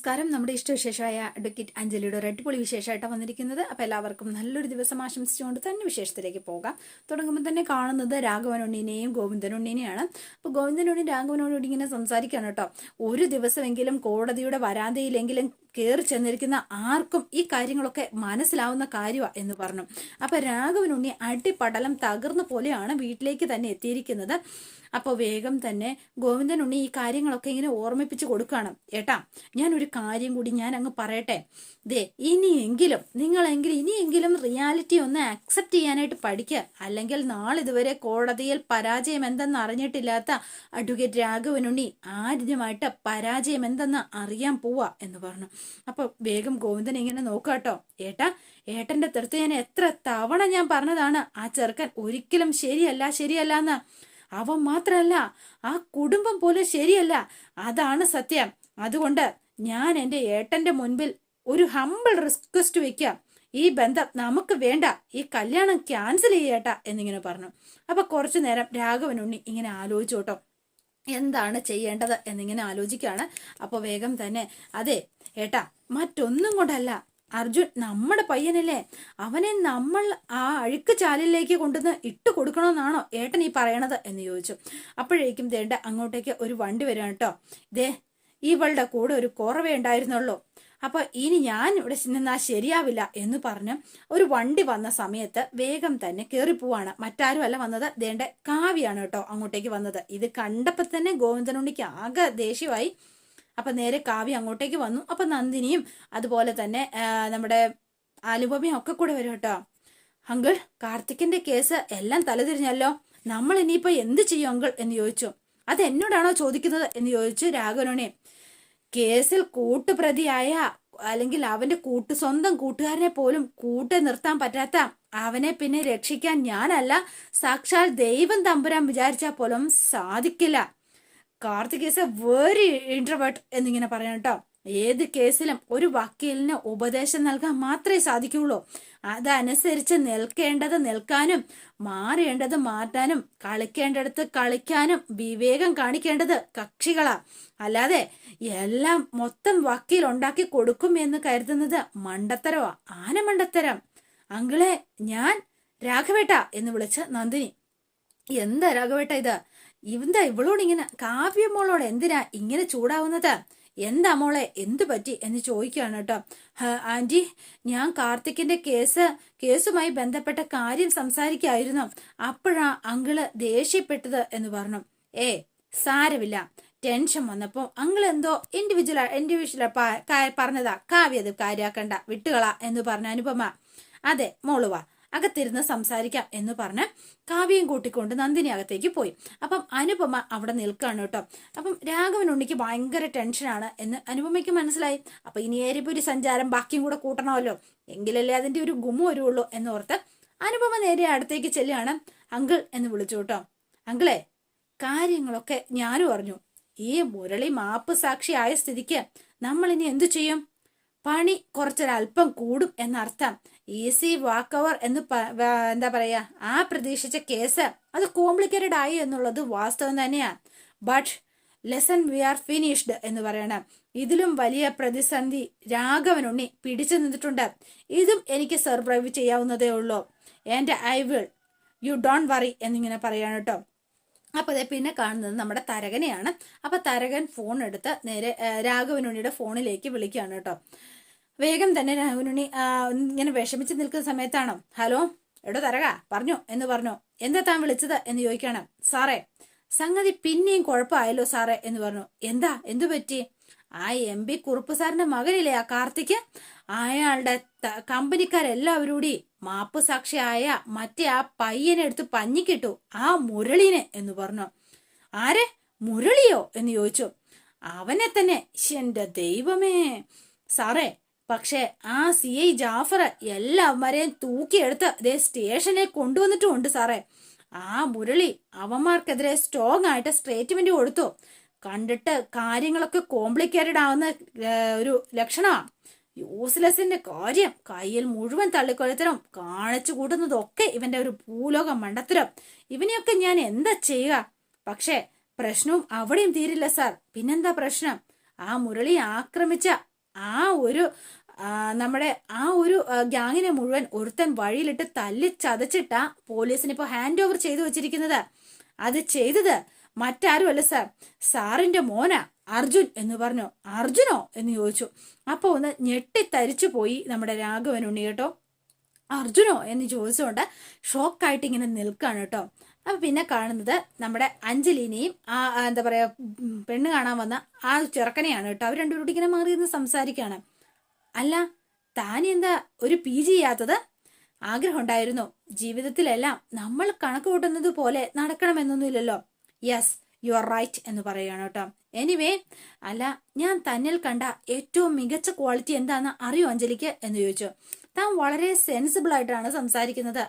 നമസ്കാരം. നമ്മുടെ ഇഷ്ടവിശേഷമായ അഡ്വക്കേറ്റ് അഞ്ജലിയുടെ ഒരു അടിപൊളി വിശേഷമായിട്ടാണ് വന്നിരിക്കുന്നത്. അപ്പോൾ എല്ലാവർക്കും നല്ലൊരു ദിവസം ആശംസിച്ചുകൊണ്ട് തന്നെ വിശേഷത്തിലേക്ക് പോകാം. തുടങ്ങുമ്പോൾ തന്നെ കാണുന്നത് രാഘവനുണ്ണിനെയും ഗോവിന്ദനുണ്ണിനെയാണ്. അപ്പോൾ ഗോവിന്ദനുണ്ണി രാഘവനുണ്ണി ഇങ്ങനെ സംസാരിക്കുകയാണ് കേട്ടോ. ഒരു ദിവസമെങ്കിലും കോടതിയുടെ വരാന്തയിലെങ്കിലും കയറി ചെന്നിരിക്കുന്ന ആർക്കും ഈ കാര്യങ്ങളൊക്കെ മനസ്സിലാവുന്ന കാര്യമാണ് എന്ന് പറഞ്ഞു. അപ്പൊ രാഘവനുണ്ണി അടിപടലം തകർന്ന പോലെയാണ് വീട്ടിലേക്ക് തന്നെ എത്തിയിരിക്കുന്നത്. അപ്പോൾ വേഗം തന്നെ ഗോവിന്ദനുണ്ണി ഈ കാര്യങ്ങളൊക്കെ ഇങ്ങനെ ഓർമ്മിപ്പിച്ച് കൊടുക്കുകയാണ്. ഏട്ടാ, ഞാൻ ഒരു കാര്യം കൂടി ഞാൻ അങ്ങ് പറയട്ടെ. ദേ, ഇനിയെങ്കിലും റിയാലിറ്റി ഒന്ന് അക്സെപ്റ്റ് ചെയ്യാനായിട്ട് പഠിക്കുക. അല്ലെങ്കിൽ നാളിതുവരെ കോടതിയിൽ പരാജയം എന്തെന്ന് അറിഞ്ഞിട്ടില്ലാത്ത അഡ്വക്കേറ്റ് രാഘവനുണ്ണി ആദ്യമായിട്ട് പരാജയം എന്തെന്ന് അറിയാൻ പോവാ എന്ന് പറഞ്ഞു. അപ്പൊ വേഗം ഗോവിന്ദൻ ഇങ്ങനെ നോക്കാട്ടോ. ഏട്ടന്റെ അടുത്ത് ഞാൻ എത്ര തവണ ഞാൻ പറഞ്ഞതാണ് ആ ചെറുക്കൻ ഒരിക്കലും ശരിയല്ല എന്ന്. അവൻ മാത്രമല്ല, ആ കുടുംബം പോലും ശരിയല്ല. അതാണ് സത്യം. അതുകൊണ്ട് ഞാൻ എൻ്റെ ഏട്ടന്റെ മുൻപിൽ ഒരു ഹമ്പിൾ റിക്വസ്റ്റ് വെക്കാം. ഈ ബന്ധം നമുക്ക് വേണ്ട, ഈ കല്യാണം ക്യാൻസൽ ചെയ്യട്ടാ എന്നിങ്ങനെ പറഞ്ഞു. അപ്പൊ കുറച്ചു നേരം രാഘവനുണ്ണി ഇങ്ങനെ ആലോചിച്ചോട്ടോ, എന്താണ് ചെയ്യേണ്ടത് എന്നിങ്ങനെ ആലോചിക്കുകയാണ്. അപ്പോൾ വേഗം തന്നെ, അതെ ഏട്ടാ, മറ്റൊന്നും കൊണ്ടല്ല, അർജുൻ നമ്മുടെ പയ്യനല്ലേ, അവനെ നമ്മൾ ആ അഴുക്ക് ചാലിലേക്ക് കൊണ്ടുവന്ന് ഇട്ട് കൊടുക്കണമെന്നാണോ ഏട്ടൻ ഈ പറയണത് എന്ന് ചോദിച്ചു. അപ്പോഴേക്കും ദേണ്ട അങ്ങോട്ടേക്ക് ഒരു വണ്ടി വരികയാണ് കേട്ടോ. ദേ, ഇവളുടെ കൂടെ ഒരു കുറവേ ഉണ്ടായിരുന്നുള്ളൂ. അപ്പൊ ഇനി ഞാൻ ഇവിടെ നിന്നാൽ ശരിയാവില്ല എന്ന് പറഞ്ഞ് ഒരു വണ്ടി വന്ന സമയത്ത് വേഗം തന്നെ കയറിപ്പോവാണ്. മറ്റാരും അല്ല വന്നത്, ദേണ്ട കാവ്യാണ് കേട്ടോ അങ്ങോട്ടേക്ക് വന്നത്. ഇത് കണ്ടപ്പോ തന്നെ ഗോവിന്ദനുണ്ണിക്ക് ആകെ ദേഷ്യമായി. അപ്പൊ നേരെ കാവ്യ അങ്ങോട്ടേക്ക് വന്നു. അപ്പൊ നന്ദിനിയും അതുപോലെ തന്നെ നമ്മുടെ അനുപമയും ഒക്കെ കൂടെ വരും കേട്ടോ. അങ്കിൾ, കാർത്തിക്കിന്റെ കേസ് എല്ലാം തലതിരിഞ്ഞല്ലോ, നമ്മൾ ഇനിയിപ്പോ എന്ത് ചെയ്യും അങ്കിൾ എന്ന് ചോദിച്ചു. അത് എന്നോടാണോ ചോദിക്കുന്നത് എന്ന് ചോദിച്ചു രാഘവനുണ്ണി. കേസിൽ കൂട്ടുപ്രതിയായ അല്ലെങ്കിൽ അവന്റെ സ്വന്തം കൂട്ടുകാരനെ പോലും കൂട്ടി നിർത്താൻ പറ്റാത്ത അവനെ പിന്നെ രക്ഷിക്കാൻ ഞാനല്ല, സാക്ഷാൽ ദൈവം തമ്പുരാൻ വിചാരിച്ചാൽ പോലും സാധിക്കില്ല. Karthik is A very introvert എന്നിങ്ങനെ പറയാം കേട്ടോ. ഏത് കേസിലും ഒരു വക്കീലിന് ഉപദേശം നൽകാൻ മാത്രമേ സാധിക്കുള്ളൂ. അതനുസരിച്ച് നിൽക്കേണ്ടത് നിൽക്കാനും മാറേണ്ടത് മാറ്റാനും കളിക്കേണ്ടടുത്ത് കളിക്കാനും വിവേകം കാണിക്കേണ്ടത് കക്ഷികളാ. അല്ലാതെ എല്ലാം മൊത്തം വക്കീൽ ഉണ്ടാക്കി കൊടുക്കും എന്ന് കരുതുന്നത് മണ്ടത്തരവാ, ആനമണ്ടത്തരം. അങ്കിളെ, ഞാൻ രാഘവേട്ട എന്ന് വിളിച്ച് നന്ദിനി. എന്താ രാഘവേട്ട ഇത്? ഇവളോട് ഇങ്ങനെ, കാവ്യമോളോട് എന്തിനാ ഇങ്ങനെ ചൂടാവുന്നത്? എന്താ മോളെ, എന്തു പറ്റി എന്ന് ചോദിക്കുകയാണ് കേട്ടോ. ആന്റി, ഞാൻ കാർത്തിക്കിന്റെ കേസുമായി ബന്ധപ്പെട്ട കാര്യം സംസാരിക്കായിരുന്നു, അപ്പോഴാ അങ്കിള് ദേഷ്യപ്പെട്ടത് എന്ന് പറഞ്ഞു. സാരമില്ല, ടെൻഷൻ വന്നപ്പോ അങ്കിൾ എന്തോ ഇൻഡിവിജ്വൽ പറഞ്ഞതാ, കാവ്യ അത് കാര്യാക്കണ്ട, വിട്ടുകളാ എന്ന് പറഞ്ഞ അനുപമ. അതെ മോളുവാ, അകത്തിരുന്ന് സംസാരിക്കാം എന്ന് പറഞ്ഞ് കാവ്യയും കൂട്ടിക്കൊണ്ട് നന്ദിനി അകത്തേക്ക് പോയി. അപ്പം അനുപമ അവിടെ നിൽക്കുകയാണ് കേട്ടോ. അപ്പം രാഘവനുണ്ണിക്ക് ഭയങ്കര ടെൻഷനാണ് എന്ന് അനുപമയ്ക്ക് മനസ്സിലായി. അപ്പൊ ഇനി ഏരിപ്പൊരു സഞ്ചാരം ബാക്കിയും കൂടെ കൂട്ടണമല്ലോ, എങ്കിലല്ലേ അതിന്റെ ഒരു ഗുമ വരുള്ളൂ എന്നോർത്ത് അനുപമ നേരെ അടുത്തേക്ക് ചെല്ലുകയാണ്. അങ്കിൾ എന്ന് വിളിച്ചു കേട്ടോ. അങ്കിളെ, കാര്യങ്ങളൊക്കെ ഞാനും അറിഞ്ഞു. ഈ മുരളി മാപ്പ് സാക്ഷിയായ സ്ഥിതിക്ക് നമ്മൾ ഇനി എന്തു ചെയ്യും? പണി കുറച്ചൊരല്പം കൂടും എന്നർത്ഥം. ഈസി വാക്ക് ഓവർ എന്ന് എന്താ പറയാ, ആ പ്രതീക്ഷിച്ച കേസ് അത് കോംപ്ലിക്കേറ്റഡ് ആയി എന്നുള്ളത് വാസ്തവം തന്നെയാ. But lesson V R finished എന്ന് പറയണം. ഇതിലും വലിയ പ്രതിസന്ധി രാഘവനുണ്ണി പിടിച്ചു നിന്നിട്ടുണ്ട്. ഇതും എനിക്ക് സർവൈവ് ചെയ്യാവുന്നതേ ഉള്ളൂ. And I will, you don't worry എന്നിങ്ങനെ പറയാണ് കേട്ടോ. അപ്പൊ അതെ, പിന്നെ കാണുന്നത് നമ്മുടെ തരകനെയാണ്. അപ്പൊ തരകൻ ഫോൺ എടുത്ത് നേരെ രാഘവനുണ്ണിയുടെ ഫോണിലേക്ക് വിളിക്കുകയാണ് കേട്ടോ. വേഗം തന്നെ രാഘവനുണ്ണി ഇങ്ങനെ വിഷമിച്ച് നിൽക്കുന്ന സമയത്താണോ, ഹലോ എടോ തരക, പറഞ്ഞു എന്ന് പറഞ്ഞു. എന്താ താൻ വിളിച്ചത് എന്ന് ചോദിക്കണം. സാറേ, സംഗതി പിന്നെയും കുഴപ്പമായല്ലോ സാറേ എന്ന് പറഞ്ഞു. എന്തു പറ്റി? ആ MP കുറുപ്പ് സാറിന്റെ മകനില്ലേ ആ കാർത്തിക്, അയാളുടെ കമ്പനിക്കാരെല്ലാവരൂടി മാപ്പ് സാക്ഷിയായ മറ്റേ ആ പയ്യനെ എടുത്ത് പഞ്ഞിക്കിട്ടു, ആ മുരളിനെ എന്ന് പറഞ്ഞു. ആരെ? മുരളിയോ എന്ന് ചോദിച്ചു. അവനെ തന്നെ. എന്റെ ദൈവമേ സാറേ, പക്ഷെ ആ CI ജാഫർ എല്ലാവരെയും തൂക്കിയെടുത്ത് അതേ സ്റ്റേഷനിൽ കൊണ്ടുവന്നിട്ടുമുണ്ട് സാറേ. ആ മുരളി അവന്മാർക്കെതിരെ സ്ട്രോങ് ആയിട്ട് സ്റ്റേറ്റ്മെന്റ് കൊടുത്തു. കണ്ടിട്ട് കാര്യങ്ങളൊക്കെ കോംപ്ലിക്കേറ്റഡ് ആവുന്ന ഒരു ലക്ഷണമാ. യൂസ്ലെസിന്റെ കാര്യം, കയ്യിൽ മുഴുവൻ തള്ളിക്കൊലത്തരം കാണിച്ചു കൂട്ടുന്നതൊക്കെ ഇവന്റെ ഒരു ഭൂലോക മണ്ടത്തരം. ഇവനെയൊക്കെ ഞാൻ എന്താ ചെയ്യുക? പക്ഷെ പ്രശ്നവും അവിടെയും തീരില്ല സാർ. പിന്നെന്താ പ്രശ്നം? ആ മുരളി ആക്രമിച്ച ആ ഒരു നമ്മുടെ ആ ഒരു ഗ്യാങ്ങിനെ മുഴുവൻ ഒരുത്തൻ വഴിയിലിട്ട് തല്ലി ചതച്ചിട്ടാ പോലീസിന് ഇപ്പോൾ ഹാൻഡ് ഓവർ ചെയ്തു വെച്ചിരിക്കുന്നത്. അത് ചെയ്തത് മറ്റാരുമല്ല സാർ, സാറിന്റെ മോനാ അർജുൻ എന്ന് പറഞ്ഞു. അർജുനോ എന്ന് ചോദിച്ചു. അപ്പോൾ ഒന്ന് ഞെട്ടിത്തരിച്ചു പോയി നമ്മുടെ രാഘവനുണ്ണി കേട്ടോ. അർജുനോ എന്ന് ചോദിച്ചുകൊണ്ട് ഷോക്കായിട്ട് ഇങ്ങനെ നിൽക്കാണ് കേട്ടോ. അപ്പൊ പിന്നെ കാണുന്നത് നമ്മുടെ അഞ്ജലിനെയും ആ എന്താ പറയാ പെണ്ണ് കാണാൻ വന്ന ആ ചെറുക്കനെയാണ് കേട്ടോ. അവർ രണ്ടുപേരും ഇങ്ങനെ മാറി നിന്ന് സംസാരിക്കാണ്. അല്ല, താൻ എന്താ ഒരു PG ചെയ്യാത്തത്? ആഗ്രഹം ഉണ്ടായിരുന്നു. ജീവിതത്തിലെല്ലാം നമ്മൾ കണക്ക് കൂട്ടുന്നത് പോലെ നടക്കണമെന്നൊന്നുമില്ലല്ലോ. യെസ്, യു ആർ റൈറ്റ് എന്ന് പറയുകയാണ് കേട്ടോ. എനിവേ, അല്ല, ഞാൻ തന്നിൽ കണ്ട ഏറ്റവും മികച്ച ക്വാളിറ്റി എന്താണെന്ന് അറിയോ അഞ്ജലിക്ക് എന്ന് ചോദിച്ചു. താൻ വളരെ സെൻസിബിൾ ആയിട്ടാണ് സംസാരിക്കുന്നത്.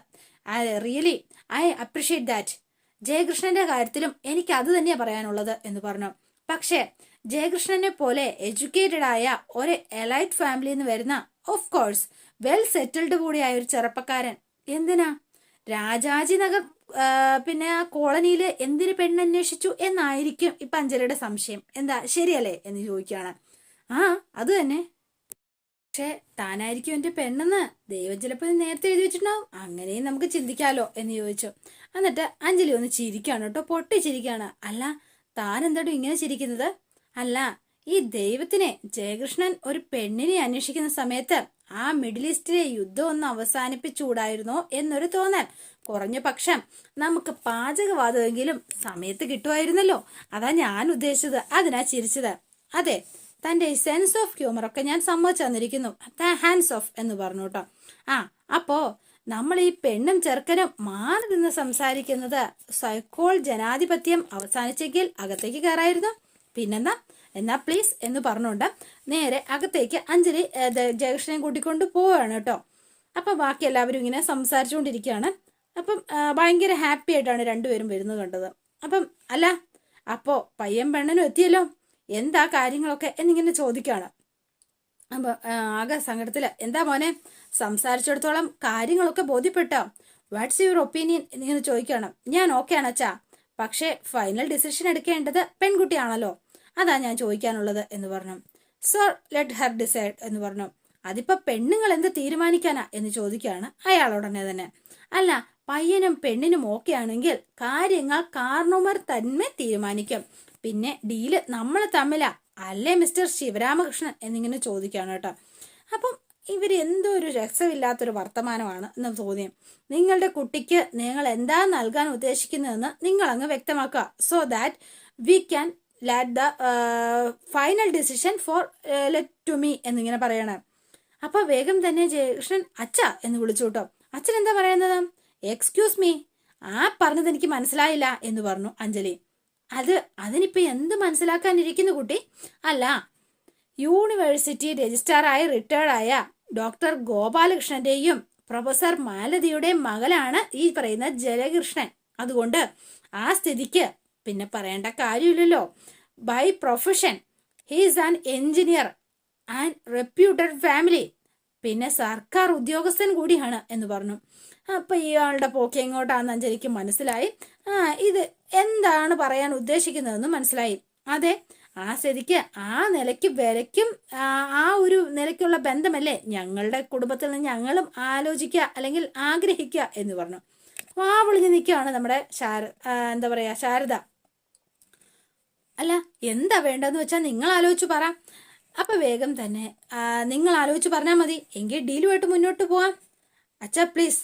I appreciate that. ജയകൃഷ്ണന്റെ കാര്യത്തിലും എനിക്ക് അത് തന്നെയാ പറയാനുള്ളത് എന്ന് പറഞ്ഞു. പക്ഷേ ജയകൃഷ്ണനെ പോലെ എഡ്യൂക്കേറ്റഡ് ആയ ഒരു എലൈറ്റ് ഫാമിലിയിൽ നിന്ന് വരുന്ന, ഓഫ് കോഴ്സ് വെൽ സെറ്റിൽഡ് കൂടിയായ ഒരു ചെറുപ്പക്കാരൻ എന്തിനാ രാജാജി നഗർ പിന്നെ ആ കോളനിയില് എന്തിന് പെണ്ണന്വേഷിച്ചു എന്നായിരിക്കും ഇപ്പൊ അഞ്ജലിയുടെ സംശയം. എന്താ ശരിയല്ലേ എന്ന് ചോദിക്കുകയാണ്. ആ, അത് തന്നെ. പക്ഷെ താനായിരിക്കും എന്റെ പെണ്ണെന്ന് ദൈവം ചിലപ്പോൾ നേരത്തെ എഴുതി വെച്ചിട്ടുണ്ടാവും. അങ്ങനെയും നമുക്ക് ചിന്തിക്കാലോ എന്ന് ചോദിച്ചു. എന്നിട്ട് അഞ്ജലി ഒന്ന് ചിരിക്കാണ് കേട്ടോ, പൊട്ടിച്ചിരിക്കാണ്. അല്ല, താൻ എന്താടോ ഇങ്ങനെ ചിരിക്കുന്നത്? അല്ല, ഈ ദൈവത്തിനെ ജയകൃഷ്ണൻ ഒരു പെണ്ണിനെ അന്വേഷിക്കുന്ന സമയത്ത് ആ മിഡിൽ ഈസ്റ്റിലെ യുദ്ധം ഒന്ന് അവസാനിപ്പിച്ചുകൂടായിരുന്നോ എന്നൊരു തോന്നൽ. കുറഞ്ഞ പക്ഷം നമുക്ക് പാചകവാദമെങ്കിലും സമയത്ത് കിട്ടുമായിരുന്നല്ലോ. അതാ ഞാൻ ഉദ്ദേശിച്ചത്, അതിനാ ചിരിച്ചത്. അതെ, തന്റെ സെൻസ് ഓഫ് ഹ്യൂമർ ഒക്കെ ഞാൻ സമ്മതിച്ചു തന്നിരിക്കുന്നു. ഹാൻഡ്സ് ഓഫ് എന്ന് പറഞ്ഞു കേട്ടോ. അപ്പോ നമ്മൾ ഈ പെണ്ണും ചെറുക്കനും മാറി നിന്ന് സംസാരിക്കുന്നത് സൈക്കോൾ ജനാധിപത്യം അവസാനിച്ചെങ്കിൽ അകത്തേക്ക് കയറായിരുന്നു. പിന്നെന്താ, എന്നാ പ്ലീസ് എന്ന് പറഞ്ഞുകൊണ്ട് നേരെ അകത്തേക്ക് അഞ്ജലി ജയകൃഷ്ണനെ കൂട്ടിക്കൊണ്ട് പോവുകയാണ് കേട്ടോ. അപ്പം ബാക്കി എല്ലാവരും ഇങ്ങനെ സംസാരിച്ചുകൊണ്ടിരിക്കുകയാണ്. അപ്പം ഭയങ്കര ഹാപ്പി ആയിട്ടാണ് രണ്ടുപേരും വരുന്നത് കണ്ടത്. അപ്പം അല്ല, അപ്പോ പയ്യൻ പെണ്ണനും എത്തിയല്ലോ, എന്താ കാര്യങ്ങളൊക്കെ എന്നിങ്ങനെ ചോദിക്കുകയാണ്. അപ്പൊ ആകെ സങ്കടത്തില്, എന്താ മോനെ സംസാരിച്ചിടത്തോളം കാര്യങ്ങളൊക്കെ ബോധ്യപ്പെട്ടോ? വാട്ട്സ് യുവർ ഒപ്പീനിയൻ എന്നിങ്ങനെ ചോദിക്കുകയാണ്. ഞാൻ ഓക്കെ ആണ് അച്ഛാ, പക്ഷേ ഫൈനൽ ഡിസിഷൻ എടുക്കേണ്ടത് പെൺകുട്ടിയാണല്ലോ, അതാ ഞാൻ ചോദിക്കാനുള്ളത് എന്ന് പറഞ്ഞു. സോ ലെറ്റ് ഹർ ഡിസൈഡ് എന്ന് പറഞ്ഞു. അതിപ്പോ പെണ്ണുങ്ങൾ എന്ത് തീരുമാനിക്കാനാ എന്ന് ചോദിക്കുകയാണ് അയാളോടനെ തന്നെ. അല്ല, പയ്യനും പെണ്ണിനും ഓക്കെ ആണെങ്കിൽ കാര്യങ്ങൾ കാരണവർ തന്നെ തീരുമാനിക്കും. പിന്നെ ഡീല് നമ്മൾ തമ്മിലാ അല്ലേ മിസ്റ്റർ ശിവരാമകൃഷ്ണൻ എന്നിങ്ങനെ ചോദിക്കുകയാണ് കേട്ടോ. അപ്പം ഇവർ എന്തോ ഒരു രസമില്ലാത്തൊരു വർത്തമാനമാണ് എന്ന് തോന്നി. നിങ്ങളുടെ കുട്ടിക്ക് നിങ്ങൾ എന്താ നൽകാൻ ഉദ്ദേശിക്കുന്നതെന്ന് നിങ്ങൾ അങ്ങ് വ്യക്തമാക്കുക. So that we can let the final decision for let to me എന്നിങ്ങനെ പറയണം. അപ്പൊ വേഗം തന്നെ ജയകൃഷ്ണൻ അച്ഛ എന്ന് വിളിച്ചു കേട്ടോ. അച്ഛൻ എന്താ പറയുന്നത്? എക്സ്ക്യൂസ് മീ, ആ പറഞ്ഞത് എനിക്ക് മനസ്സിലായില്ല എന്ന് പറഞ്ഞു അഞ്ജലി. അതിനിപ്പോ എന്ത് മനസ്സിലാക്കാനിരിക്കുന്നു കുട്ടി? അല്ല, യൂണിവേഴ്സിറ്റി രജിസ്ട്രാറായി റിട്ടയർഡായ ഡോക്ടർ ഗോപാലകൃഷ്ണന്റെയും പ്രൊഫസർ മാലതിയുടെയും മകളാണ് ഈ പറയുന്ന ജയകൃഷ്ണൻ. അതുകൊണ്ട് ആ സ്ഥിതിക്ക് പിന്നെ പറയേണ്ട കാര്യമില്ലല്ലോ. By profession he's an engineer and reputed family, പിന്നെ സർക്കാർ ഉദ്യോഗസ്ഥൻ കൂടിയാണ് എന്ന് പറഞ്ഞു. അപ്പൊ ഇയാളുടെ പോക്ക് എങ്ങോട്ടാന്ന് അഞ്ജലിക്ക് മനസ്സിലായി. ഇത് എന്താണ് പറയാൻ ഉദ്ദേശിക്കുന്നതെന്ന് മനസ്സിലായി. അതെ, ആ സ്ഥിതിക്ക് ആ നിലയ്ക്ക് വിലയ്ക്കും ആ ഒരു നിലയ്ക്കുള്ള ബന്ധമല്ലേ ഞങ്ങളുടെ കുടുംബത്തിൽ നിന്ന് ഞങ്ങളും ആലോചിക്കുക അല്ലെങ്കിൽ ആഗ്രഹിക്കുക എന്ന് പറഞ്ഞു. വാ വിളിഞ്ഞ് നിൽക്കുകയാണ് നമ്മുടെ എന്താ പറയാ ശാരദ. അല്ല, എന്താ വേണ്ടതെന്ന് വെച്ചാൽ നിങ്ങൾ ആലോചിച്ച് പറ. അപ്പൊ വേഗം തന്നെ നിങ്ങൾ ആലോചിച്ച് പറഞ്ഞാൽ മതി, എങ്കിൽ ഡീലുമായിട്ട് മുന്നോട്ട് പോവാം. അച്ഛാ പ്ലീസ്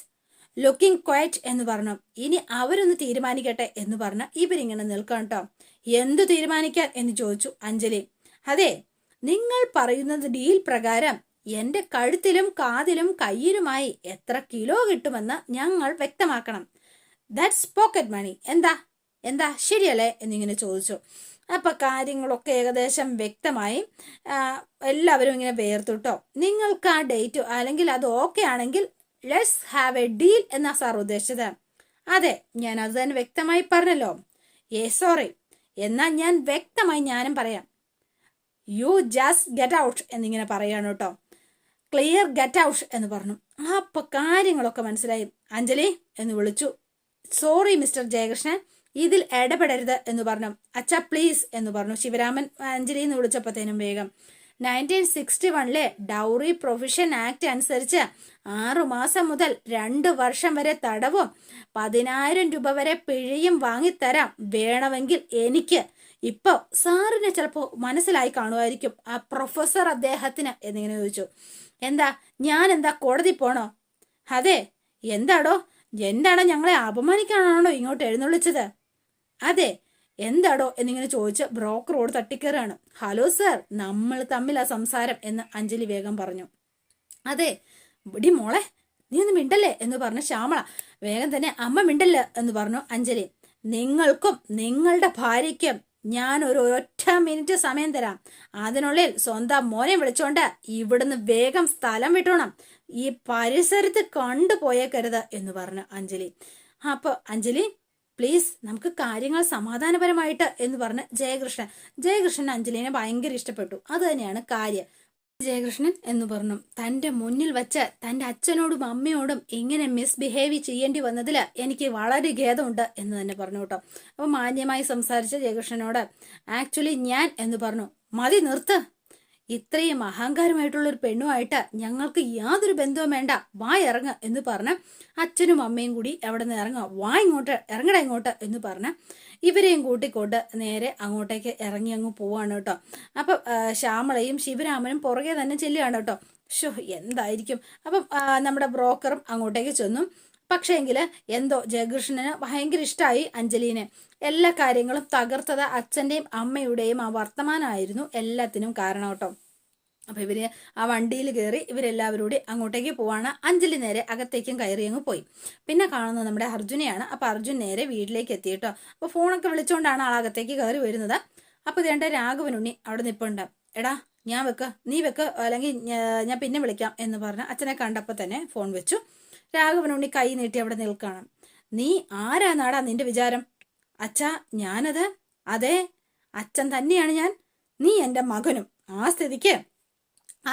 ലുക്കിംഗ് ക്വയറ്റ് എന്ന് പറഞ്ഞു. ഇനി അവരൊന്ന് തീരുമാനിക്കട്ടെ എന്ന് പറഞ്ഞ ഇവരിങ്ങനെ നിൽക്കണം കേട്ടോ. എന്തു തീരുമാനിക്കാൻ എന്ന് ചോദിച്ചു അഞ്ജലി. അതെ, നിങ്ങൾ പറയുന്നത് ഡീൽ പ്രകാരം എന്റെ കഴുത്തിലും കാതിലും കയ്യിലുമായി എത്ര കിലോ കിട്ടുമെന്ന് ഞങ്ങൾ വ്യക്തമാക്കണം. That's pocket money. എന്താ ശരിയല്ലേ എന്നിങ്ങനെ ചോദിച്ചു. അപ്പൊ കാര്യങ്ങളൊക്കെ ഏകദേശം വ്യക്തമായി. എല്ലാവരും ഇങ്ങനെ വേർത്തുട്ടോ. നിങ്ങൾക്ക് ആ ഡേറ്റ് അല്ലെങ്കിൽ അത് ഓക്കെ ആണെങ്കിൽ ലെറ്റ്സ് ഹാവ് എ ഡീൽ എന്നാ സാർ ഉദ്ദേശിച്ചത്. അതെ, ഞാൻ അത് തന്നെ വ്യക്തമായി പറഞ്ഞല്ലോ. സോറി, എന്നാ ഞാൻ വ്യക്തമായി ഞാനും പറയാം. യു ജസ്റ്റ് ഗെറ്റ് ഔട്ട് എന്നിങ്ങനെ പറയാണ് കേട്ടോ. ക്ലിയർ ഗെറ്റ് ഔട്ട് എന്ന് പറഞ്ഞു. അപ്പൊ കാര്യങ്ങളൊക്കെ മനസ്സിലായി. അഞ്ജലി എന്ന് വിളിച്ചു. സോറി മിസ്റ്റർ ജയകൃഷ്ണൻ, ഇതിൽ ഇടപെടരുത് എന്ന് പറഞ്ഞു. അച്ഛാ പ്ലീസ് എന്ന് പറഞ്ഞു ശിവരാമൻ അഞ്ജലി എന്ന് വിളിച്ചപ്പോഴത്തേനും വേഗം. 1961 ഡൗറി പ്രൊവിഷൻ ആക്ട് അനുസരിച്ച് 6 മാസം മുതൽ 2 വർഷം വരെ തടവും 10,000 രൂപ വരെ പിഴയും വാങ്ങിത്തരാം. വേണമെങ്കിൽ എനിക്ക്. ഇപ്പൊ സാറിന് ചിലപ്പോ മനസ്സിലായി കാണുമായിരിക്കും ആ പ്രൊഫസർ അദ്ദേഹത്തിന് എന്നിങ്ങനെ ചോദിച്ചു. എന്താ ഞാൻ എന്താ കോടതി പോണോ? അതെ, എന്താടോ ഞങ്ങളെ അപമാനിക്കാനാണോ ഇങ്ങോട്ട് എഴുന്നള്ളിച്ചത്? അതെ, എന്താടോ എന്നിങ്ങനെ ചോദിച്ച് ബ്രോക്കറോട് തട്ടിക്കയറാണ്. ഹലോ സർ, നമ്മൾ തമ്മിലാ സംസാരം എന്ന് അഞ്ജലി വേഗം പറഞ്ഞു. അതെ, ഇടി മോളെ നീ ഒന്ന് മിണ്ടല്ലേ എന്ന് പറഞ്ഞു ശ്യാമള. വേഗം തന്നെ അമ്മ മിണ്ടല്ല എന്ന് പറഞ്ഞു അഞ്ജലി. നിങ്ങൾക്കും നിങ്ങളുടെ ഭാര്യയ്ക്കും ഞാൻ ഒരു ഒറ്റ മിനിറ്റ് സമയം തരാം. അതിനുള്ളിൽ സ്വന്തം മോനെ വിളിച്ചോണ്ട് ഇവിടുന്ന് വേഗം സ്ഥലം വിട്ടോണം. ഈ പരിസരത്ത് കണ്ടുപോയേക്കരുത് എന്ന് പറഞ്ഞു അഞ്ജലി. അപ്പൊ അഞ്ജലി പ്ലീസ് നമുക്ക് കാര്യങ്ങൾ സമാധാനപരമായിട്ട് എന്ന് പറഞ്ഞ് ജയകൃഷ്ണൻ അഞ്ജലിനെ ഭയങ്കര ഇഷ്ടപ്പെട്ടു. അത് തന്നെയാണ് കാര്യം. ജയകൃഷ്ണൻ എന്ന് പറഞ്ഞു, തന്റെ മുന്നിൽ വെച്ച് തന്റെ അച്ഛനോടും അമ്മയോടും ഇങ്ങനെ മിസ്ബിഹേവ് ചെയ്യേണ്ടി വന്നതിൽ എനിക്ക് വളരെ ഖേദമുണ്ട് എന്ന് തന്നെ പറഞ്ഞു കേട്ടോ. അപ്പൊ മാന്യമായി സംസാരിച്ച ജയകൃഷ്ണനോട് ആക്ച്വലി ഞാൻ എന്ന് പറഞ്ഞു. മതി, നിർത്ത്. ഇത്രയും അഹങ്കാരമായിട്ടുള്ളൊരു പെണ്ണുമായിട്ട് ഞങ്ങൾക്ക് യാതൊരു ബന്ധവും വേണ്ട, വാ ഇറങ്ങ എന്ന് പറഞ്ഞ് അച്ഛനും അമ്മയും കൂടി അവിടെ നിന്ന് ഇറങ്ങുക. വാ ഇങ്ങോട്ട്, ഇറങ്ങട ഇങ്ങോട്ട് എന്ന് പറഞ്ഞ് ഇവരെയും കൂട്ടിക്കൊണ്ട് നേരെ അങ്ങോട്ടേക്ക് ഇറങ്ങി അങ്ങ് പോവാണ് കേട്ടോ. അപ്പം ശ്യാമളയും ശിവരാമനും പുറകെ തന്നെ ചെല്ലുകയാണ് കേട്ടോ. ഷോ എന്തായിരിക്കും. അപ്പം നമ്മുടെ ബ്രോക്കറും അങ്ങോട്ടേക്ക് ചെന്നു. പക്ഷേ എങ്കിൽ എന്തോ ജയകൃഷ്ണന് ഭയങ്കര ഇഷ്ടമായി അഞ്ജലിനെ. എല്ലാ കാര്യങ്ങളും തകർത്തത് അച്ഛൻ്റെയും അമ്മയുടെയും ആ വർത്തമാനമായിരുന്നു എല്ലാത്തിനും കാരണം കേട്ടോ. അപ്പൊ ഇവര് ആ വണ്ടിയിൽ കയറി ഇവരെല്ലാവരും കൂടി അങ്ങോട്ടേക്ക് പോവാണ്. അഞ്ജലി നേരെ അകത്തേക്കും കയറി അങ്ങ് പോയി. പിന്നെ കാണുന്നത് നമ്മുടെ അർജുനെയാണ്. അപ്പൊ അർജുൻ നേരെ വീട്ടിലേക്ക് എത്തി കേട്ടോ. അപ്പൊ ഫോണൊക്കെ വിളിച്ചുകൊണ്ടാണ് ആളകത്തേക്ക് കയറി വരുന്നത്. അപ്പൊ ഇതേണ്ട രാഘവനുണ്ണി അവിടെ നിൽപ്പുണ്ട്. എടാ ഞാൻ വെക്ക്, നീ വെക്ക്, അല്ലെങ്കിൽ ഞാൻ പിന്നെ വിളിക്കാം എന്ന് പറഞ്ഞ് അച്ഛനെ കണ്ടപ്പോൾ തന്നെ ഫോൺ വെച്ചു. രാഘവനുണ്ണി കൈ നീട്ടി അവിടെ നിൽക്കാണ്. നീ ആരാന്നാടാ നിന്റെ വിചാരം? അച്ഛാ ഞാനത്, അതെ അച്ഛൻ തന്നെയാണ് ഞാൻ. നീ എൻ്റെ മകനും. ആ സ്ഥിതിക്ക്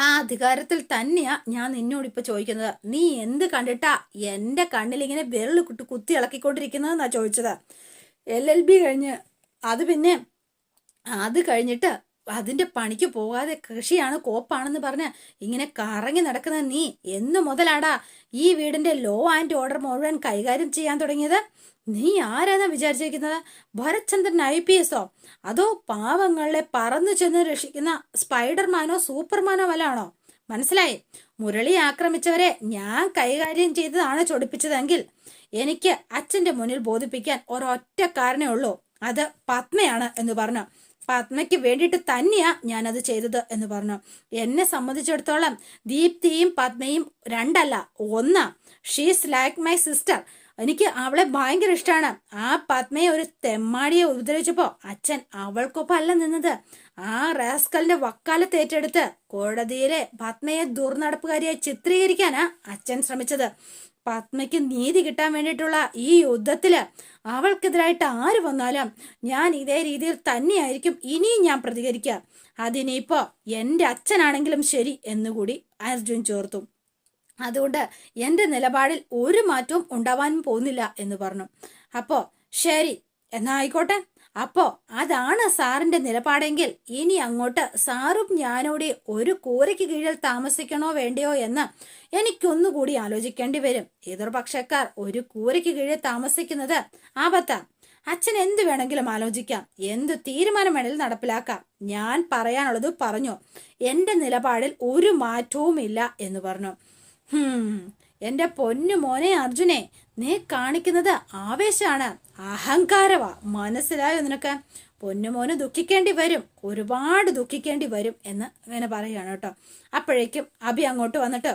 ആ അധികാരത്തിൽ തന്നെയാ ഞാൻ നിന്നോടിപ്പോ ചോദിക്കുന്നത്. നീ എന്ത് കണ്ടിട്ടാ എൻ്റെ കണ്ണിലിങ്ങനെ വിരൽ കുത്തി ഇളക്കിക്കൊണ്ടിരിക്കുന്നതെന്നാ ചോദിച്ചത്. LLB കഴിഞ്ഞ് അത് കഴിഞ്ഞിട്ട് അതിന്റെ പണിക്ക് പോകാതെ കൃഷിയാണ് കോപ്പാണെന്ന് പറഞ്ഞ് ഇങ്ങനെ കറങ്ങി നടക്കുന്ന നീ എന്നു മുതലാടാ ഈ വീടിന്റെ ലോ ആൻഡ് ഓർഡർ മുഴുവൻ കൈകാര്യം ചെയ്യാൻ തുടങ്ങിയത്? നീ ആരാന്നാ വിചാരിച്ചിരിക്കുന്നത്? ഭരത്ചന്ദ്രൻ IPS അതോ പാവങ്ങളെ പറന്നു ചെന്ന് രക്ഷിക്കുന്ന സ്പൈഡർമാനോ സൂപ്പർമാനോ വല്ലാണോ? മനസ്സിലായി? മുരളി ആക്രമിച്ചവരെ ഞാൻ കൈകാര്യം ചെയ്തതാണ് ചൊടിപ്പിച്ചതെങ്കിൽ എനിക്ക് അച്ഛന്റെ മുന്നിൽ ബോധിപ്പിക്കാൻ ഒരൊറ്റ കാരണേ ഉള്ളൂ. അത് പത്മയാണ് എന്ന് പറഞ്ഞു. പത്മയ്ക്ക് വേണ്ടിയിട്ട് തന്നെയാ ഞാനത് ചെയ്തത് എന്ന് പറഞ്ഞു. എന്നെ സംബന്ധിച്ചിടത്തോളം ദീപ്തിയും പത്മയും രണ്ടല്ല, ഒന്നാ. She's like my sister. എനിക്ക് അവളെ ഭയങ്കര ഇഷ്ടമാണ്. ആ പത്മയെ ഒരു തെമ്മാടിയെ ഉപദ്രവിച്ചപ്പോ അച്ഛൻ അവൾക്കൊപ്പം അല്ല നിന്നത്. ആ റാസ്കലിന്റെ വക്കാലത്ത് ഏറ്റെടുത്ത് കോടതിയിലെ പത്മയെ ദുർനടപ്പുകാരിയായി ചിത്രീകരിക്കാനാ അച്ഛൻ ശ്രമിച്ചത്. പത്മയ്ക്ക് നീതി കിട്ടാൻ വേണ്ടിയിട്ടുള്ള ഈ യുദ്ധത്തില് അവൾക്കെതിരായിട്ട് ആര് വന്നാലും ഞാൻ ഇതേ രീതിയിൽ തന്നെയായിരിക്കും ഇനിയും ഞാൻ പ്രതികരിക്കുക. അതിനിപ്പോ എൻ്റെ അച്ഛനാണെങ്കിലും ശരി എന്നുകൂടി അർജുൻ ചേർത്തു. അതുകൊണ്ട് എൻ്റെ നിലപാടിൽ ഒരു മാറ്റവും ഉണ്ടാവാനും പോകുന്നില്ല എന്ന് പറഞ്ഞു. അപ്പോ ശരി എന്നാ ആയിക്കോട്ടെ. അപ്പോ അതാണ് സാറിന്റെ നിലപാടെങ്കിൽ ഇനി അങ്ങോട്ട് സാറും ഞാനോടെ ഒരു കൂരയ്ക്ക് കീഴിൽ താമസിക്കണോ വേണ്ടയോ എന്ന് എനിക്കൊന്നുകൂടി ആലോചിക്കേണ്ടി വരും. എതിർപക്ഷക്കാർ ഒരു കൂരയ്ക്ക് കീഴിൽ താമസിക്കുന്നത് ആപത്താ. അച്ഛൻ എന്ത് വേണമെങ്കിലും ആലോചിക്കാം, എന്ത് തീരുമാനം വേണമെങ്കിലും നടപ്പിലാക്കാം. ഞാൻ പറയാനുള്ളത് പറഞ്ഞു. എന്റെ നിലപാടിൽ ഒരു മാറ്റവും ഇല്ല എന്ന് പറഞ്ഞു. എന്റെ പൊന്നു മോനെ അർജുനെ, നീ കാണിക്കുന്നത് ആവേശാണ്, അഹങ്കാരവാ. മനസ്സിലായോ നിനക്ക്? പൊന്നുമോന് ദുഃഖിക്കേണ്ടി വരും, ഒരുപാട് ദുഃഖിക്കേണ്ടി വരും എന്ന് ഇങ്ങനെ പറയുകയാണ് കേട്ടോ. അപ്പോഴേക്കും അഭി അങ്ങോട്ട് വന്നിട്ട്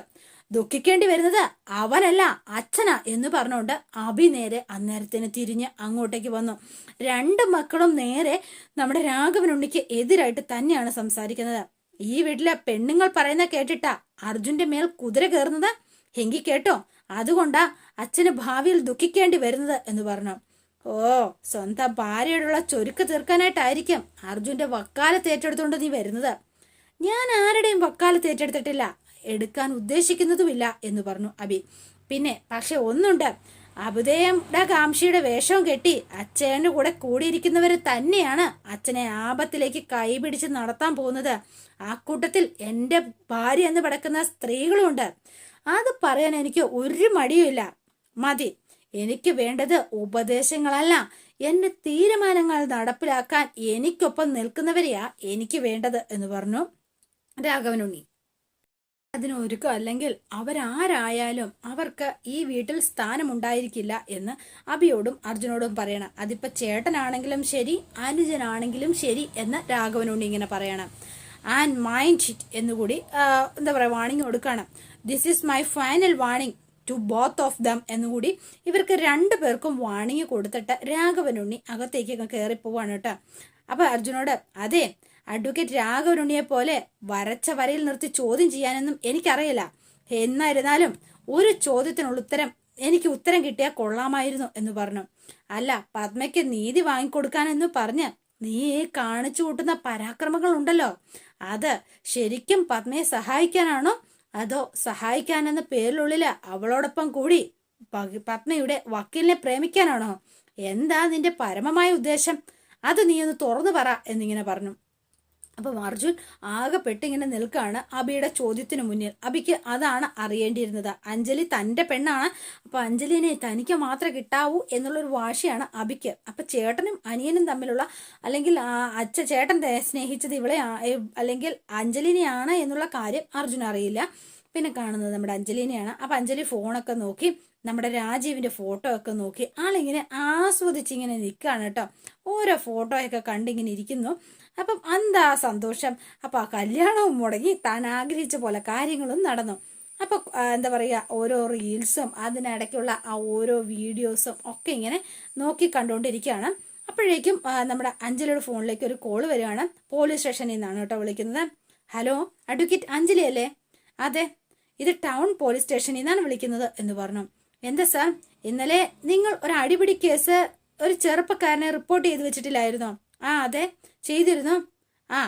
ദുഃഖിക്കേണ്ടി വരുന്നത് അവനല്ല അച്ഛനാ എന്ന് പറഞ്ഞുകൊണ്ട് അഭി നേരെ അന്നേരത്തിന് തിരിഞ്ഞ് അങ്ങോട്ടേക്ക് വന്നു. രണ്ട് മക്കളും നേരെ നമ്മുടെ രാഘവനുണ്ണിക്ക് എതിരായിട്ട് തന്നെയാണ് സംസാരിക്കുന്നത്. ഈ വീട്ടിലെ പെണ്ണുങ്ങൾ പറയുന്ന കേട്ടിട്ടാ അർജുന്റെ മേൽ കുതിര കയറുന്നത്. എങ്കി കേട്ടോ, അതുകൊണ്ടാ അച്ഛന് ഭാവിയിൽ ദുഃഖിക്കേണ്ടി വരുന്നത് എന്ന് പറഞ്ഞു. ഓ, സ്വന്തം ഭാര്യയോടുള്ള ചൊരുക്ക് തീർക്കാനായിട്ടായിരിക്കും അർജുന്റെ വക്കാലത്ത് ഏറ്റെടുത്തോണ്ട് നീ വരുന്നത്. ഞാൻ ആരുടെയും വക്കാലത്ത് ഏറ്റെടുത്തിട്ടില്ല, എടുക്കാൻ ഉദ്ദേശിക്കുന്നതുമില്ല എന്ന് പറഞ്ഞു അഭി. പിന്നെ പക്ഷെ ഒന്നുണ്ട്, അഭുദയയുടെ കാംക്ഷിയുടെ വേഷവും കെട്ടി അച്ഛൻ്റെ കൂടെ കൂടിയിരിക്കുന്നവർ തന്നെയാണ് അച്ഛനെ ആപത്തിലേക്ക് കൈപിടിച്ച് നടത്താൻ പോകുന്നത്. ആ കൂട്ടത്തിൽ എൻ്റെ ഭാര്യ എന്ന് കിടക്കുന്ന സ്ത്രീകളുമുണ്ട്. അത് പറയാൻ എനിക്ക് ഒരു മടിയുമില്ല. മതി, എനിക്ക് വേണ്ടത് ഉപദേശങ്ങളല്ല, എൻ്റെ തീരുമാനങ്ങൾ നടപ്പിലാക്കാൻ എനിക്കൊപ്പം നിൽക്കുന്നവരെയാ എനിക്ക് വേണ്ടത് എന്ന് പറഞ്ഞു രാഘവനുണ്ണി. അതിനൊരുക്കം അല്ലെങ്കിൽ അവരാരായാലും അവർക്ക് ഈ വീട്ടിൽ സ്ഥാനമുണ്ടായിരിക്കില്ല എന്ന് അഭിയോടും അർജുനോടും പറയണം. അതിപ്പോൾ ചേട്ടനാണെങ്കിലും ശരി, അനുജനാണെങ്കിലും ശരി എന്ന് രാഘവനുണ്ണി ഇങ്ങനെ പറയണം. ആൻഡ് മൈൻഡ് ഇറ്റ് എന്നുകൂടി എന്താ പറയുക, വാണിംഗ് കൊടുക്കണം. This is my final warning to both of them എന്നുകൂടി ഇവർക്ക് രണ്ടു പേർക്കും വാണിംഗ് കൊടുത്തിട്ട് രാഘവനുണ്ണി അകത്തേക്കൊക്കെ കയറിപ്പോവാണ് കേട്ടോ. അപ്പൊ അർജുനോട്, അതെ, അഡ്വക്കേറ്റ് രാഘവനുണ്ണിയെ പോലെ വരച്ച വരയിൽ നിർത്തി ചോദ്യം ചെയ്യാനൊന്നും എനിക്കറിയില്ല. എന്നായിരുന്നാലും ഒരു ചോദ്യത്തിനുള്ള എനിക്ക് ഉത്തരം കിട്ടിയാൽ കൊള്ളാമായിരുന്നു എന്ന് പറഞ്ഞു. അല്ല, പത്മയ്ക്ക് നീതി വാങ്ങിക്കൊടുക്കാനെന്ന് പറഞ്ഞ് നീ കാണിച്ചു കൂട്ടുന്ന പരാക്രമങ്ങൾ ഉണ്ടല്ലോ, അത് ശരിക്കും പത്മയെ സഹായിക്കാനാണോ അതോ സഹായിക്കാനെന്ന പേരിലുള്ളില് അവളോടൊപ്പം കൂടി പത്മയുടെ വക്കീലിനെ പ്രേമിക്കാനാണോ? എന്താ നിന്റെ പരമമായ ഉദ്ദേശം? അത് നീ ഒന്ന് തുറന്നു പറ എന്നിങ്ങനെ പറഞ്ഞു. അപ്പം അർജുൻ ആകെപ്പെട്ടിങ്ങനെ നിൽക്കുകയാണ് അബിയുടെ ചോദ്യത്തിന് മുന്നിൽ. അബിക്ക് അതാണ് അറിയേണ്ടിയിരുന്നത്. അഞ്ജലി തൻ്റെ പെണ്ണാണ്, അപ്പം അഞ്ജലിനെ തനിക്ക് മാത്രമേ കിട്ടാവൂ എന്നുള്ളൊരു വാശിയാണ് അബിക്ക്. അപ്പം ചേട്ടനും അനിയനും തമ്മിലുള്ള അല്ലെങ്കിൽ ചേട്ടൻ സ്നേഹിച്ചത് ഇവളെ അല്ലെങ്കിൽ അഞ്ജലിനെയാണ് എന്നുള്ള കാര്യം അർജുൻ അറിയില്ല. പിന്നെ കാണുന്നത് നമ്മുടെ അഞ്ജലിനെയാണ്. അപ്പം അഞ്ജലി ഫോണൊക്കെ നോക്കി നമ്മുടെ രാജീവിൻ്റെ ഫോട്ടോ ഒക്കെ നോക്കി ആളിങ്ങനെ ആസ്വദിച്ചിങ്ങനെ നിൽക്കുകയാണ് കേട്ടോ. ഓരോ ഫോട്ടോയൊക്കെ കണ്ടിങ്ങനെ ഇരിക്കുന്നു. അപ്പം എന്താ സന്തോഷം. അപ്പം ആ കല്യാണവും മുടങ്ങി താൻ ആഗ്രഹിച്ച പോലെ കാര്യങ്ങളും നടന്നു. അപ്പം എന്താ പറയുക, ഓരോ റീൽസും അതിനിടയ്ക്കുള്ള ആ ഓരോ വീഡിയോസും ഒക്കെ ഇങ്ങനെ നോക്കി കണ്ടുകൊണ്ടിരിക്കുകയാണ്. അപ്പോഴേക്കും നമ്മുടെ അഞ്ജലിയുടെ ഫോണിലേക്ക് ഒരു കോള് വരികയാണ്. പോലീസ് സ്റ്റേഷനിൽ നിന്നാണ് കേട്ടോ വിളിക്കുന്നത്. ഹലോ, അഡ്വക്കേറ്റ് അഞ്ജലി അല്ലേ? അതെ, ഇത് ടൗൺ പോലീസ് സ്റ്റേഷനിൽ നിന്നാണ് വിളിക്കുന്നത് എന്ന് പറഞ്ഞു. എന്താ സാർ, ഇന്നലെ നിങ്ങൾ ഒരു അടിപിടി കേസ് ഒരു ചെറുപ്പക്കാരനെ റിപ്പോർട്ട് ചെയ്ത് വെച്ചിട്ടില്ലായിരുന്നോ? ആ അതെ, ചെയ്തിരുന്നു. ആ,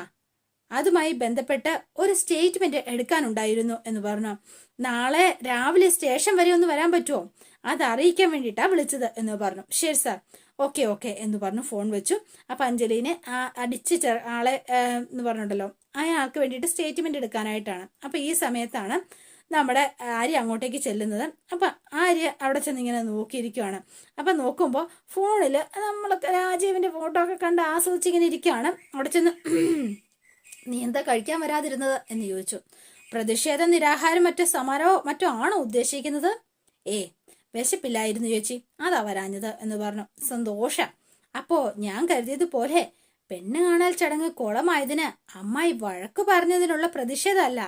അതുമായി ബന്ധപ്പെട്ട് ഒരു സ്റ്റേറ്റ്മെന്റ് എടുക്കാനുണ്ടായിരുന്നു എന്ന് പറഞ്ഞു. നാളെ രാവിലെ സ്റ്റേഷൻ വരെ ഒന്ന് വരാൻ പറ്റുമോ? അത് അറിയിക്കാൻ വേണ്ടിയിട്ടാണ് വിളിച്ചത് എന്ന് പറഞ്ഞു. ശരി സാർ, ഓക്കെ ഓക്കെ എന്ന് പറഞ്ഞു ഫോൺ വെച്ചു. അപ്പം അഞ്ജലിനെ അടിച്ച് ആളെ എന്ന് പറഞ്ഞിട്ടുണ്ടല്ലോ, അയാൾക്ക് വേണ്ടിയിട്ട് സ്റ്റേറ്റ്മെന്റ് എടുക്കാനായിട്ടാണ്. അപ്പം ഈ സമയത്താണ് നമ്മുടെ ആര്യ അങ്ങോട്ടേക്ക് ചെല്ലുന്നത്. അപ്പം ആര്യ അവിടെ ചെന്ന് ഇങ്ങനെ നോക്കിയിരിക്കുകയാണ്. അപ്പം നോക്കുമ്പോൾ ഫോണിൽ നമ്മൾ രാജീവിൻ്റെ ഫോട്ടോ ഒക്കെ കണ്ട് ആസ്വദിച്ചിങ്ങനെ ഇരിക്കുകയാണ്. അവിടെ ചെന്ന് നീ എന്താ കഴിക്കാൻ വരാതിരുന്നത് എന്ന് ചോദിച്ചു. പ്രതിഷേധ നിരാഹാരം മറ്റോ ആണോ ഉദ്ദേശിക്കുന്നത്? വിശപ്പില്ലായിരുന്നു ചേച്ചി, അതാ വരാഞ്ഞത് എന്ന് പറഞ്ഞു. സന്തോഷം. അപ്പോ ഞാൻ കരുതിയതുപോലെ പെണ്ണ് കാണാൽ ചടങ്ങ് കുളമായതിന് അമ്മായി വഴക്ക് പറഞ്ഞതിനുള്ള പ്രതിഷേധമല്ല.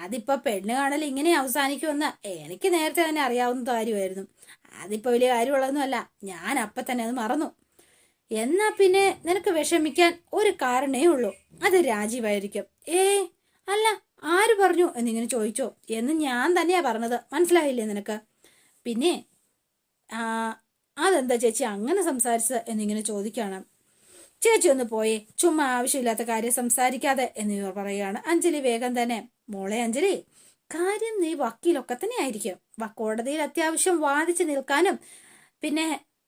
അതിപ്പോ പെണ്ണ് കാണൽ ഇങ്ങനെ അവസാനിക്കുമെന്ന് എനിക്ക് നേരത്തെ തന്നെ അറിയാവുന്ന കാര്യമായിരുന്നു. അതിപ്പോ വലിയ കാര്യമുള്ളതൊന്നുമല്ല, ഞാൻ അപ്പം തന്നെ അത് മറന്നു. എന്നാ പിന്നെ നിനക്ക് വിഷമിക്കാൻ ഒരു കാരണേ ഉള്ളൂ, അത് രാജീവായിരിക്കും. അല്ല, ആര് പറഞ്ഞു എന്നിങ്ങനെ ചോദിച്ചോ എന്ന് ഞാൻ തന്നെയാ പറഞ്ഞത്, മനസ്സിലായില്ലേ നിനക്ക്? പിന്നെ അതെന്താ ചേച്ചി അങ്ങനെ സംസാരിച്ചത് എന്നിങ്ങനെ ചോദിക്കുകയാണ്. ചേച്ചി ഒന്ന് പോയേ, ചുമ്മാ ആവശ്യമില്ലാത്ത കാര്യം സംസാരിക്കാതെ എന്നിവ പറയുകയാണ്. അഞ്ജലി വേഗം തന്നെ, മോളെ അഞ്ജലി, കാര്യം നീ വക്കീലൊക്കെ തന്നെ ആയിരിക്കും. കോടതിയിൽ അത്യാവശ്യം വാദിച്ചു നിൽക്കാനും പിന്നെ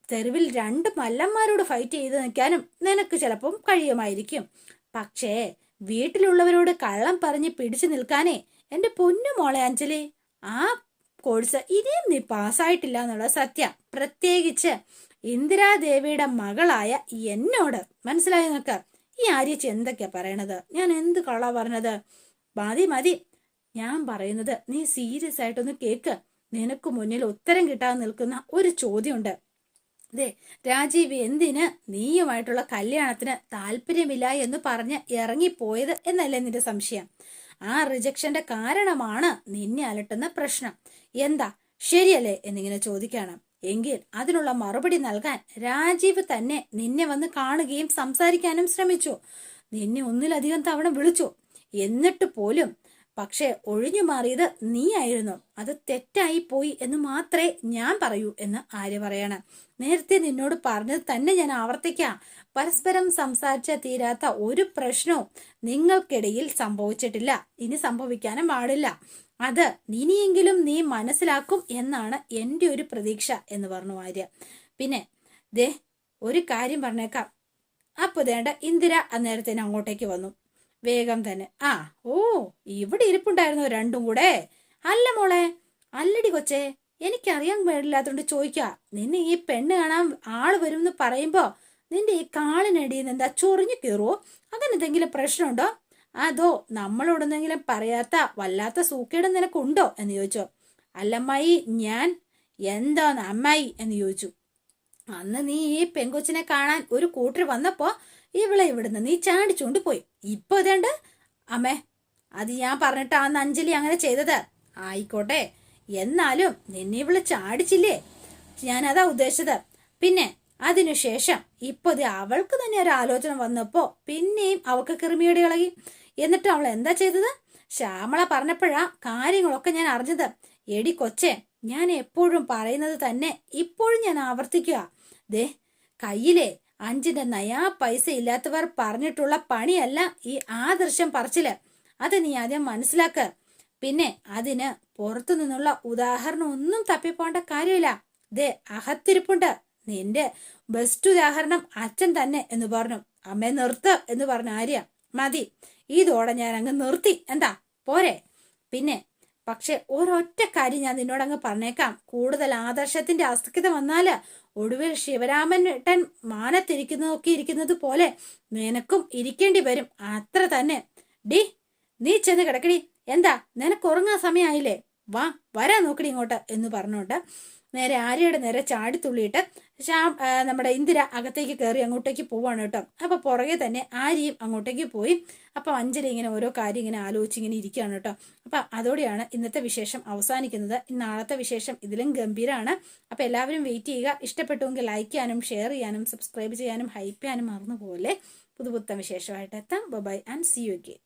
തെരുവിൽ 2 മല്ലന്മാരോട് ഫൈറ്റ് ചെയ്ത് നിൽക്കാനും നിനക്ക് ചിലപ്പം കഴിയുമായിരിക്കും. പക്ഷേ വീട്ടിലുള്ളവരോട് കള്ളം പറഞ്ഞ് പിടിച്ചു നിൽക്കാനേ എൻ്റെ പൊന്നു മോളെ അഞ്ജലി, ആ കോഴ്സ് ഇനിയും നീ പാസ്സായിട്ടില്ല എന്നുള്ള സത്യം. പ്രത്യേകിച്ച് ഇന്ദിരാദേവിയുടെ മകളായ എന്നോട്. മനസ്സിലായി നിനക്ക്? ഈ ആര്യച്ച് എന്തൊക്കെയാ പറയണത്? ഞാൻ എന്ത് കളാ പറഞ്ഞത്? മതി, ഞാൻ പറയുന്നത് നീ സീരിയസ് ആയിട്ടൊന്ന് കേക്ക്. നിനക്ക് മുന്നിൽ ഉത്തരം കിട്ടാതെ നിൽക്കുന്ന ഒരു ചോദ്യമുണ്ട്. രാജീവ് എന്തിന് നീയുമായിട്ടുള്ള കല്യാണത്തിന് താല്പര്യമില്ല എന്ന് പറഞ്ഞ് ഇറങ്ങിപ്പോയത് എന്നല്ലേ നിന്റെ സംശയം? ആ റിജക്ഷന്റെ കാരണമാണ് നിന്നെ അലട്ടുന്ന പ്രശ്നം. എന്താ ശരിയല്ലേ എന്നിങ്ങനെ ചോദിക്കണം. എങ്കിൽ അതിനുള്ള മറുപടി നൽകാൻ രാജീവ് തന്നെ നിന്നെ വന്ന് കാണുകയും സംസാരിക്കാനും ശ്രമിച്ചു. നിന്നെ ഒന്നിലധികം തവണ വിളിച്ചു. എന്നിട്ട് പോലും പക്ഷെ ഒഴിഞ്ഞു മാറിയത് നീയായിരുന്നു. അത് തെറ്റായി പോയി എന്ന് മാത്രമേ ഞാൻ പറയൂ എന്ന് ആര്യ പറയണം. നേരത്തെ നിന്നോട് പറഞ്ഞത് തന്നെ ഞാൻ ആവർത്തിക്കാം. പരസ്പരം സംസാരിച്ച തീരാത്ത ഒരു പ്രശ്നവും നിങ്ങൾക്കിടയിൽ സംഭവിച്ചിട്ടില്ല, ഇനി സംഭവിക്കാനും പാടില്ല. അത് ഇനിയെങ്കിലും നീ മനസ്സിലാക്കും എന്നാണ് എൻ്റെ ഒരു പ്രതീക്ഷ എന്ന് പറഞ്ഞു ആര്യ. പിന്നെ ദേ ഒരു കാര്യം പറഞ്ഞേക്കാം. അപ്പൊ ദേണ്ട ഇന്ദിര അന്നേരത്തിന് അങ്ങോട്ടേക്ക് വന്നു വേഗം തന്നെ. ഓ ഇവിടെ ഇരിപ്പുണ്ടായിരുന്നു രണ്ടും കൂടെ. അല്ല മോളെ, അല്ലടി കൊച്ചേ, എനിക്കറിയാൻ പാടില്ലാത്തോണ്ട് ചോദിക്കാ. നിന്നെ ഈ പെണ്ണ് കാണാൻ ആള് വരും എന്ന് പറയുമ്പോ നിന്റെ ഈ കാളിനടിയിൽ നിന്ന് എന്താ ചൊറിഞ്ഞു കയറുവോ? അതിനെന്തെങ്കിലും പ്രശ്നമുണ്ടോ? അതോ നമ്മളോടൊന്നെങ്കിലും പറയാത്ത വല്ലാത്ത സൂക്കേട് നിനക്കുണ്ടോ എന്ന് ചോദിച്ചോ. അല്ലമ്മായി ഞാൻ എന്താന്ന് അമ്മായി എന്ന് ചോദിച്ചു. അന്ന് നീ ഈ പെങ്കൊച്ചിനെ കാണാൻ ഒരു കൂട്ടർ വന്നപ്പോ ഇവളെ ഇവിടുന്ന് നീ ചാടിച്ചോണ്ട് പോയി. ഇപ്പൊ ഇതേണ്ട അമ്മേ, അത് ഞാൻ പറഞ്ഞിട്ട് അന്ന് അഞ്ജലി അങ്ങനെ ചെയ്തത്. ആയിക്കോട്ടെ, എന്നാലും നിന്നെ ഇവള് ചാടിച്ചില്ലേ, ഞാനതാ ഉദ്ദേശിച്ചത്. പിന്നെ അതിനുശേഷം ഇപ്പൊ ഇത് അവൾക്ക് തന്നെ ഒരു ആലോചന വന്നപ്പോ പിന്നെയും അവൾക്ക് കൃമിയുടെ ഇളകി. എന്നിട്ട് അവൾ എന്താ ചെയ്തത്? ശ്യാമള പറഞ്ഞപ്പോഴാ കാര്യങ്ങളൊക്കെ ഞാൻ അറിഞ്ഞത്. എടി കൊച്ചെ, ഞാൻ എപ്പോഴും പറയുന്നത് തന്നെ ഇപ്പോഴും ഞാൻ ആവർത്തിക്കുക. ദേ കയ്യിലെ 5 നയാ പൈസ ഇല്ലാത്തവർ പറഞ്ഞിട്ടുള്ള പണിയല്ല ഈ ആദർശം പറച്ചില്. അത് നീ ആദ്യം മനസ്സിലാക്ക്. പിന്നെ അതിന് പുറത്തു നിന്നുള്ള ഉദാഹരണം ഒന്നും തപ്പിപ്പോണ്ട കാര്യമില്ല. ദേ അകത്തിരിപ്പുണ്ട് നിന്റെ ബെസ്റ്റ് ഉദാഹരണം അച്ഛൻ തന്നെ എന്ന് പറഞ്ഞു. അമ്മേ നിർത്ത് എന്ന് പറഞ്ഞ ആര്യ. മതി, ഇതോടെ ഞാൻ അങ്ങ് നിർത്തി, എന്താ പോരെ? പിന്നെ പക്ഷെ ഒരൊറ്റ കാര്യം ഞാൻ നിന്നോടങ്ങ് പറഞ്ഞേക്കാം. കൂടുതൽ ആദർശത്തിന്റെ അസ്ഥിത വന്നാല് ഒടുവിൽ ശിവരാമൻ മാനത്തിരിക്കുന്നതൊക്കെ ഇരിക്കുന്നത് പോലെ നിനക്കും ഇരിക്കേണ്ടി വരും. അത്ര തന്നെ. ഡി നീ ചെന്ന് കിടക്കടി. എന്താ നിനക്ക് ഉറങ്ങാൻ സമയമായില്ലേ? വരാൻ നോക്കടി ഇങ്ങോട്ട് എന്ന് പറഞ്ഞോണ്ട് നേരെ ആര്യയുടെ നേരെ ചാടിത്തുള്ളിയിട്ട് നമ്മുടെ ഇന്ദിര അകത്തേക്ക് കയറി അങ്ങോട്ടേക്ക് പോവാണ് കേട്ടോ. അപ്പൊ പുറകെ തന്നെ ആര്യയും അങ്ങോട്ടേക്ക് പോയി. അപ്പൊ അഞ്ജലി ഇങ്ങനെ ഓരോ കാര്യം ഇങ്ങനെ ആലോചിച്ച് ഇങ്ങനെ ഇരിക്കുകയാണ് കേട്ടോ. അപ്പൊ അതോടെയാണ് ഇന്നത്തെ വിശേഷം അവസാനിക്കുന്നത്. നാളത്തെ വിശേഷം ഇതിലും ഗംഭീരമാണ്. അപ്പൊ എല്ലാവരും വെയിറ്റ് ചെയ്യുക. ഇഷ്ടപ്പെട്ടുവെങ്കിൽ ലൈക്ക് ചെയ്യാനും ഷെയർ ചെയ്യാനും സബ്സ്ക്രൈബ് ചെയ്യാനും ഹൈപ്പ് ചെയ്യാനും മറന്നുപോലെ പുതുപുത്തൻ വിശേഷമായിട്ട് എത്താം. Bye and see you again.